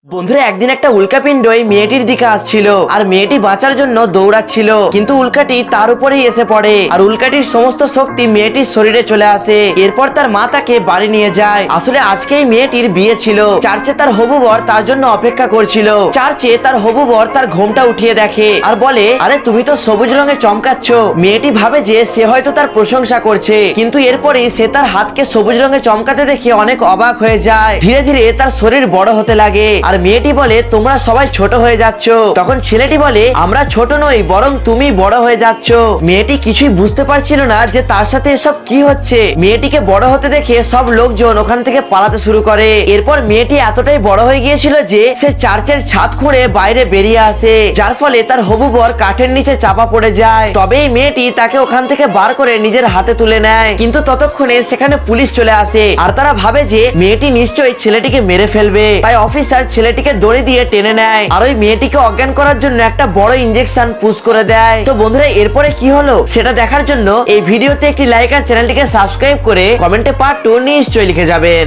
বন্ধুরা একদিন একটা উল্কাপিণ্ড এই মেয়েটির দিকে আসছিল আর মেয়েটি বাঁচার জন্য দৌড়াচ্ছিল, কিন্তু উল্কাটি তার উপরেই এসে পড়ে আর উল্কাটির সমস্ত শক্তি মেয়েটির শরীরে চলে আসে। এরপর তার মা তাকে বাড়ি নিয়ে যায়। আসলে আজকে এই মেয়েটির বিয়ে ছিল। চার্চে তার হবু বর তার জন্য অপেক্ষা করছিল। চার্চে তার হবু বর তার ঘোমটা উঠিয়ে দেখে আর বলে, আরে তুমি তো সবুজ রঙে চমকাচ্ছ। মেয়েটি ভাবে যে সে হয়তো তার প্রশংসা করছে, কিন্তু এরপরেই সে তার হাতকে সবুজ রঙে চমকাতে দেখে অনেক অবাক হয়ে যায়। ধীরে ধীরে তার শরীর বড় হতে লাগে আর মেয়েটি বলে, তোমরা সবাই ছোট হয়ে যাচ্ছ। তখন ছেলেটি বলে, আমরা ছোট নই, বরং তুমি বড় হয়ে যাচ্ছ। মেয়েটি কিছুই বুঝতে পারছিল না যে তার সাথে এসব কি হচ্ছে। মেয়েটিকে বড় হতে দেখে সব লোকজন ওখান থেকে পালাতে শুরু করে। এরপর মেয়েটি এতটাই বড় হয়ে গিয়েছিল যে সে চার্চের ছাদ খুঁড়ে বাইরে বেরিয়ে আসে, যার ফলে তার হবু বর কাঠের নিচে চাপা পড়ে যায়। তবে এই মেয়েটি তাকে ওখান থেকে বার করে নিজের হাতে তুলে নেয়, কিন্তু ততক্ষণে সেখানে পুলিশ চলে আসে আর তারা ভাবে যে মেয়েটি নিশ্চয়ই ছেলেটিকে মেরে ফেলবে। তাই অফিসার ছেলেটিকে দড়ি দিয়ে টেনে নেয় আর ওই মেয়েটিকে অজ্ঞান করার জন্য একটা বড় ইনজেকশন পুশ করে দেয়। তো বন্ধুরা এরপরে কি হলো সেটা দেখার জন্য এই ভিডিওতে একটি লাইক আর চ্যানেলটিকে সাবস্ক্রাইব করে কমেন্টে পার্ট 2 নিশ্চয়ই লিখে যাবেন।